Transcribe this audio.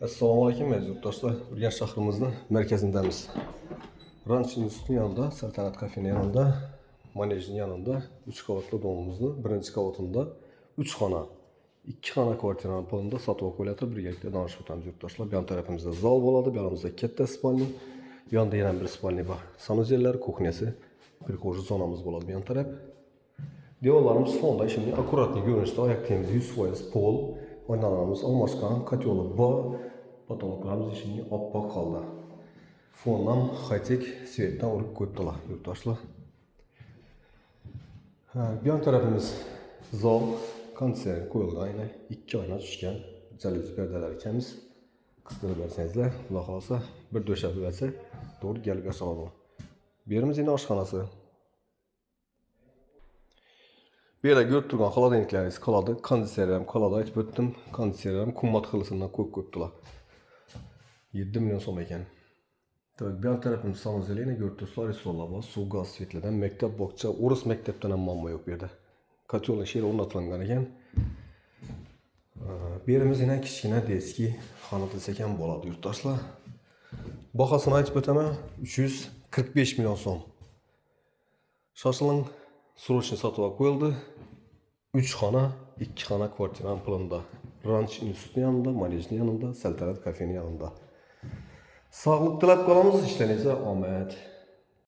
Assalomu alaykum aziz yurtdoshlar. Urganch shahrimizning markazindamiz. Ranch institutining yanında, Saltanat kafening yanında, manejning yanında 3 qavatli domimizning birinchi qavatida 3 xona, 2 xona kvartirani pulida sotib qo'yiladi. Birgalikda donishib o'tamiz yurtdoshlar. Bu yon tarafimizda zal bo'ladi, bu yonimizda katta spalni, bu yonda yana bir spalni bor. Sanuzellar, kuxnyasi, prixожий zonamiz bo'ladi bu yon taraf. Devorlarimiz fonda şimdi akkuratli görünüşte ayak temizliği 100% pol, oynalarımız almaşkan, katyolu bor, patologlarımız şimdi oppoq kaldı. Fondan high-tech svetden urib ko'yibdilar yurtdoshlar. Bu yon tarafimiz zal, konditsioner qo'yilgan, aynan 2 oyna tushgan, jaluzi perdalar ekamiz. Qistirib bersangizlar, Xudo xolasa bir döşab bersa, to'g'ri kelib yasaladi. Bu yerimiz yine oshxonasi. Böyle görüp turgan xolodilniklarimiz qoladi, konditsionerlarim qoladi, aytib o'tdim. Konditsionerlarim qimmat qilisidan qo'yib qo'yibdilar. 7 milyon so'm ekan. Tabii bir yan tarafimiz sanuzeliğine görüp tursa restoranlar var, su, gaz, svetlerden, mektep, bokça, orası mektepten hem mamma yok bir yerde. Katyolun şehri onlatılan ekan. Bir yerimiz yine kichkina deski xonadil ekan bo'ladi yurtdoshlar. Bahasini aytib o'taman, 345 milyon so'm. Shoshiling, srochniy sotib qo'yildi. 3 xona, 2 xona kvartirani pulida. Ranch institutining yanında, manejning yanında, Saltanat kafening yanında. Sağlık tilab qolamiz, ishlaringizga omad.